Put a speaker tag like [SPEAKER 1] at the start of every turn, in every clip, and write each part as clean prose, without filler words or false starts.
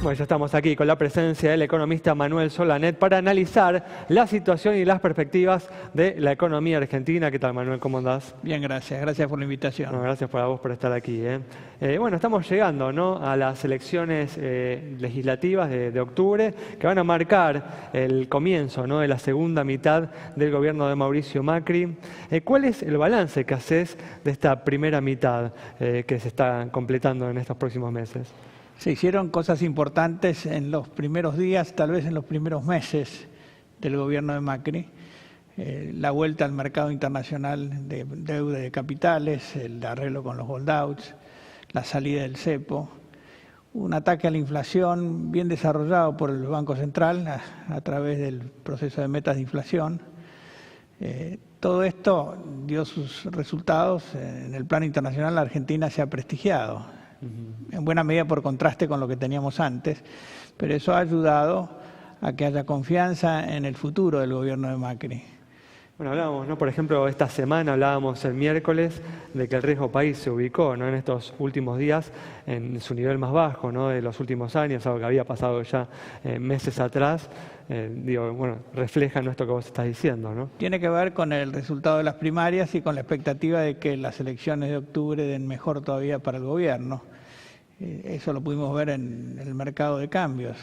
[SPEAKER 1] Bueno, ya estamos aquí con la presencia del economista Manuel Solanet para analizar la situación y las perspectivas de la economía argentina. ¿Qué tal, Manuel? ¿Cómo andás?
[SPEAKER 2] Bien, gracias. Gracias por la invitación.
[SPEAKER 1] No, gracias a vos por estar aquí. Bueno, estamos llegando, ¿no?, a las elecciones legislativas de octubre que van a marcar el comienzo, ¿no?, de la segunda mitad del gobierno de Mauricio Macri. ¿Cuál es el balance que haces de esta primera mitad que se está completando en estos próximos meses?
[SPEAKER 2] Se hicieron cosas importantes en los primeros días, tal vez en los primeros meses del gobierno de Macri. La vuelta al mercado internacional de deuda de capitales, el arreglo con los holdouts, la salida del cepo, un ataque a la inflación bien desarrollado por el Banco Central a través del proceso de metas de inflación. Todo esto dio sus resultados. En el plano internacional la Argentina se ha prestigiado, en buena medida por contraste con lo que teníamos antes, pero eso ha ayudado a que haya confianza en el futuro del gobierno de Macri.
[SPEAKER 1] Bueno, hablábamos, ¿no?, por ejemplo, esta semana hablábamos el miércoles de que el riesgo país se ubicó, ¿no?, en estos últimos días en su nivel más bajo, ¿no?, de los últimos años, algo que había pasado ya meses atrás. Bueno, refleja esto que vos estás diciendo, ¿no?
[SPEAKER 2] Tiene que ver con el resultado de las primarias y con la expectativa de que las elecciones de octubre den mejor todavía para el gobierno. Eso lo pudimos ver en el mercado de cambios.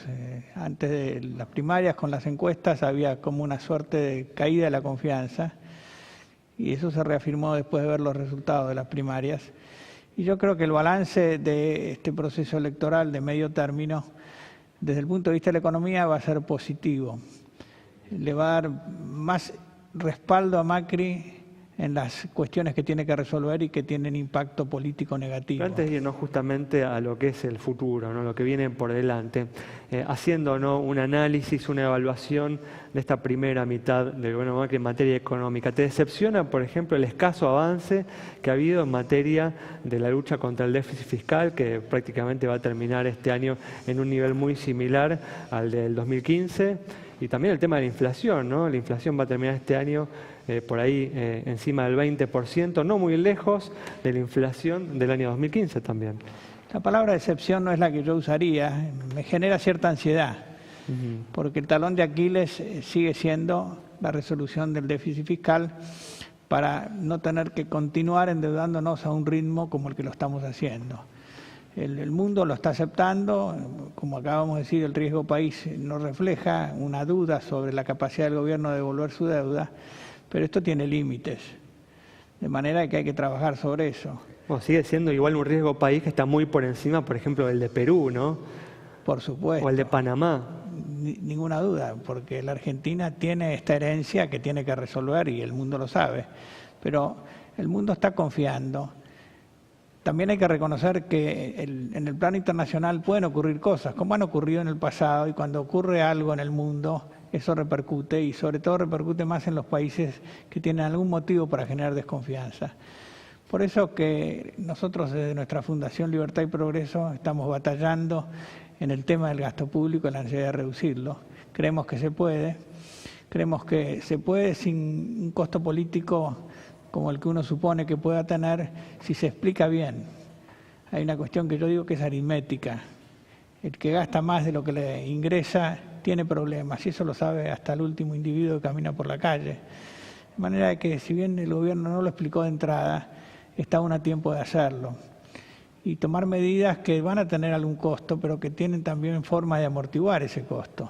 [SPEAKER 2] Antes de las primarias, con las encuestas, había como una suerte de caída de la confianza y eso se reafirmó después de ver los resultados de las primarias. Y yo creo que el balance de este proceso electoral de medio término, desde el punto de vista de la economía, va a ser positivo. Le va a dar más respaldo a Macri en las cuestiones que tiene que resolver y que tienen impacto político negativo.
[SPEAKER 1] Pero antes de irnos justamente a lo que es el futuro, ¿no?, lo que viene por delante, haciendo, ¿no?, un análisis, una evaluación de esta primera mitad del gobierno de Macri en materia económica, ¿te decepciona, por ejemplo, el escaso avance que ha habido en materia de la lucha contra el déficit fiscal, que prácticamente va a terminar este año en un nivel muy similar al del 2015? Y también el tema de la inflación, ¿no? La inflación va a terminar este año por ahí encima del 20%, no muy lejos de la inflación del año 2015 también.
[SPEAKER 2] La palabra decepción no es la que yo usaría, me genera cierta ansiedad, porque el talón de Aquiles sigue siendo la resolución del déficit fiscal para no tener que continuar endeudándonos a un ritmo como el que lo estamos haciendo. El mundo lo está aceptando, como acabamos de decir, el riesgo país no refleja una duda sobre la capacidad del gobierno de devolver su deuda, pero esto tiene límites, de manera que hay que trabajar sobre eso.
[SPEAKER 1] Bueno, sigue siendo igual un riesgo país que está muy por encima, por ejemplo, del de Perú, ¿no?
[SPEAKER 2] Por supuesto.
[SPEAKER 1] O el de Panamá.
[SPEAKER 2] Ninguna duda, porque la Argentina tiene esta herencia que tiene que resolver y el mundo lo sabe, pero el mundo está confiando. También hay que reconocer que en el plano internacional pueden ocurrir cosas, como han ocurrido en el pasado, y cuando ocurre algo en el mundo, eso repercute, y sobre todo repercute más en los países que tienen algún motivo para generar desconfianza. Por eso que nosotros desde nuestra Fundación Libertad y Progreso estamos batallando en el tema del gasto público, en la necesidad de reducirlo. Creemos que se puede sin un costo político como el que uno supone que pueda tener, si se explica bien. Hay una cuestión que yo digo que es aritmética. El que gasta más de lo que le ingresa tiene problemas, y eso lo sabe hasta el último individuo que camina por la calle. De manera que, si bien el gobierno no lo explicó de entrada, está aún a tiempo de hacerlo. Y tomar medidas que van a tener algún costo, pero que tienen también forma de amortiguar ese costo.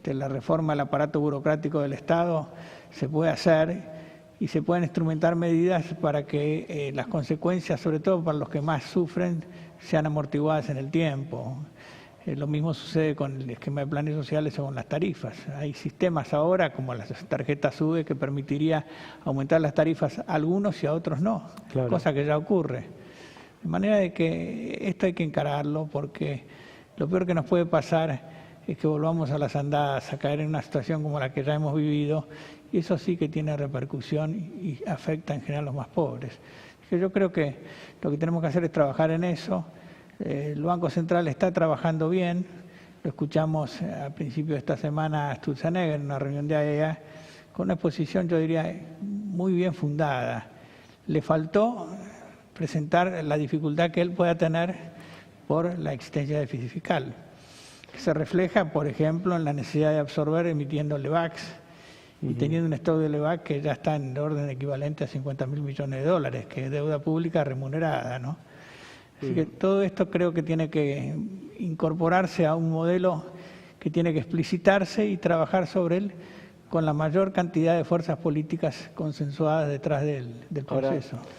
[SPEAKER 2] La reforma del aparato burocrático del Estado se puede hacer, y se pueden instrumentar medidas para que las consecuencias, sobre todo para los que más sufren, sean amortiguadas en el tiempo. Lo mismo sucede con el esquema de planes sociales o con las tarifas. Hay sistemas ahora, como las tarjetas SUBE, que permitiría aumentar las tarifas a algunos y a otros no, claro, cosa que ya ocurre. De manera de que esto hay que encararlo, porque lo peor que nos puede pasar es que volvamos a las andadas, a caer en una situación como la que ya hemos vivido, y eso sí que tiene repercusión y afecta en general a los más pobres. Yo creo que lo que tenemos que hacer es trabajar en eso. El Banco Central está trabajando bien, lo escuchamos a principios de esta semana a Sturzenegger en una reunión de AEA, con una exposición, yo diría, muy bien fundada. Le faltó presentar la dificultad que él pueda tener por la existencia de déficit fiscal. que se refleja, por ejemplo, en la necesidad de absorber emitiendo LEVAX y teniendo un stock de LEVAX que ya está en orden equivalente a 50.000 millones de dólares, que es deuda pública remunerada, ¿no? Así que todo esto creo que tiene que incorporarse a un modelo que tiene que explicitarse y trabajar sobre él con la mayor cantidad de fuerzas políticas consensuadas detrás del proceso.
[SPEAKER 3] Ahora,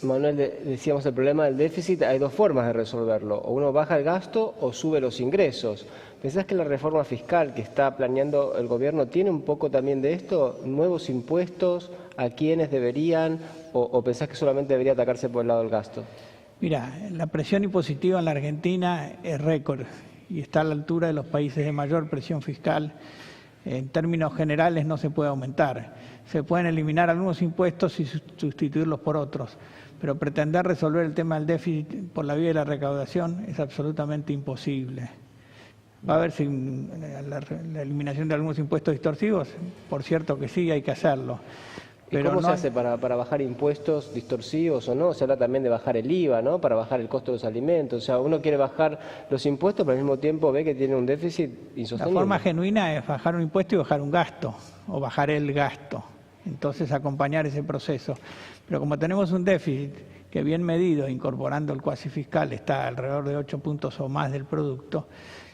[SPEAKER 3] Manuel, decíamos el problema del déficit, hay dos formas de resolverlo, o uno baja el gasto o sube los ingresos. ¿Pensás que la reforma fiscal que está planeando el gobierno tiene un poco también de esto? ¿Nuevos impuestos? ¿A quiénes deberían? ¿O pensás que solamente debería atacarse por el lado del gasto?
[SPEAKER 2] Mira, la presión impositiva en la Argentina es récord y está a la altura de los países de mayor presión fiscal. En términos generales no se puede aumentar. Se pueden eliminar algunos impuestos y sustituirlos por otros, pero pretender resolver el tema del déficit por la vía de la recaudación es absolutamente imposible. ¿Va a haber la eliminación de algunos impuestos distorsivos? Por cierto que sí, hay que hacerlo.
[SPEAKER 3] ¿Y cómo se hace para bajar impuestos distorsivos o no? Se habla también de bajar el IVA, ¿no? Para bajar el costo de los alimentos. O sea, uno quiere bajar los impuestos, pero al mismo tiempo ve que tiene un déficit insostenible.
[SPEAKER 2] La forma genuina es bajar un impuesto y bajar un gasto, o bajar el gasto. Entonces, acompañar ese proceso. Pero como tenemos un déficit que bien medido, incorporando el cuasi fiscal, está alrededor de 8 puntos o más del producto,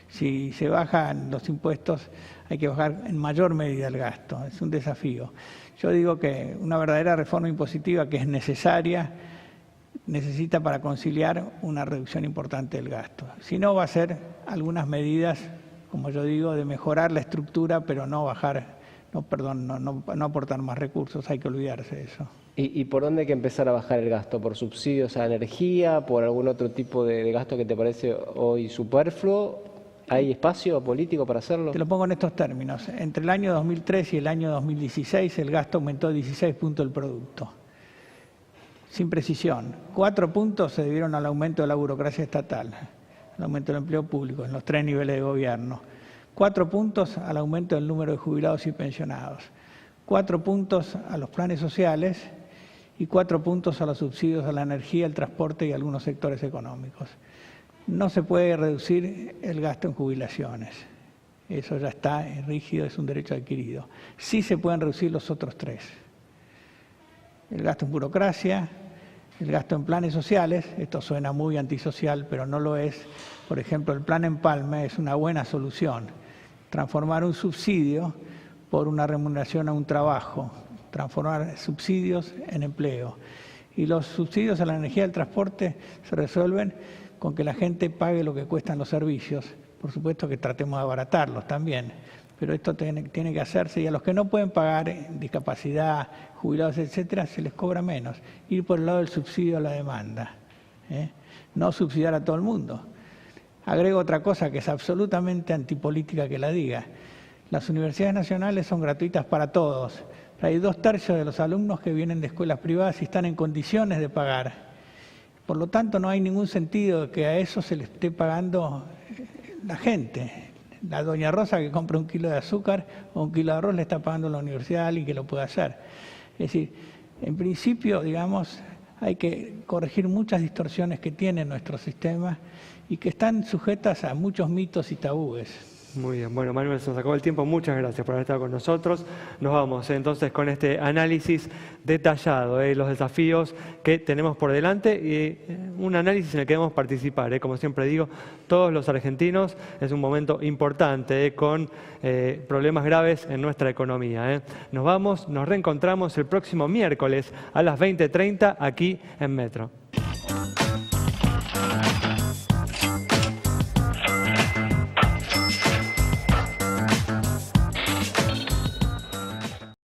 [SPEAKER 2] si se bajan los impuestos, hay que bajar en mayor medida el gasto. Es un desafío. Yo digo que una verdadera reforma impositiva que es necesaria, necesita para conciliar una reducción importante del gasto. Si no, va a ser algunas medidas, como yo digo, de mejorar la estructura, pero no aportar más recursos, hay que olvidarse de eso.
[SPEAKER 3] ¿Y por dónde hay que empezar a bajar el gasto? ¿Por subsidios a la energía? ¿Por algún otro tipo de gasto que te parece hoy superfluo? ¿Hay espacio político para hacerlo?
[SPEAKER 2] Te lo pongo en estos términos. Entre el año 2003 y el año 2016 el gasto aumentó 16 puntos del producto. Sin precisión. 4 puntos se debieron al aumento de la burocracia estatal, al aumento del empleo público en los 3 niveles de gobierno. 4 puntos al aumento del número de jubilados y pensionados. 4 puntos a los planes sociales y 4 puntos a los subsidios a la energía, el transporte y algunos sectores económicos. No se puede reducir el gasto en jubilaciones. Eso ya está rígido, es un derecho adquirido. Sí se pueden reducir los otros 3. El gasto en burocracia, el gasto en planes sociales, esto suena muy antisocial, pero no lo es. Por ejemplo, el plan Empalme es una buena solución. Transformar un subsidio por una remuneración a un trabajo, transformar subsidios en empleo. Y los subsidios a la energía y al transporte se resuelven con que la gente pague lo que cuestan los servicios. Por supuesto que tratemos de abaratarlos también, pero esto tiene que hacerse y a los que no pueden pagar, discapacidad, jubilados, etcétera, se les cobra menos. Ir por el lado del subsidio a la demanda, no subsidiar a todo el mundo. Agrego otra cosa que es absolutamente antipolítica que la diga. Las universidades nacionales son gratuitas para todos. Hay 2/3 de los alumnos que vienen de escuelas privadas y están en condiciones de pagar. Por lo tanto, no hay ningún sentido de que a eso se le esté pagando la gente. La doña Rosa que compra 1 kilo de azúcar o 1 kilo de arroz le está pagando la universidad a alguien que lo pueda hacer. Es decir, en principio, digamos, hay que corregir muchas distorsiones que tiene nuestro sistema y que están sujetas a muchos mitos y tabúes.
[SPEAKER 1] Muy bien, bueno, Manuel, se nos acabó el tiempo, muchas gracias por haber estado con nosotros. Nos vamos entonces con este análisis detallado de los desafíos que tenemos por delante y un análisis en el que debemos participar. Como siempre digo, todos los argentinos, es un momento importante con problemas graves en nuestra economía. Nos vamos, nos reencontramos el próximo miércoles a las 20:30 aquí en Metro.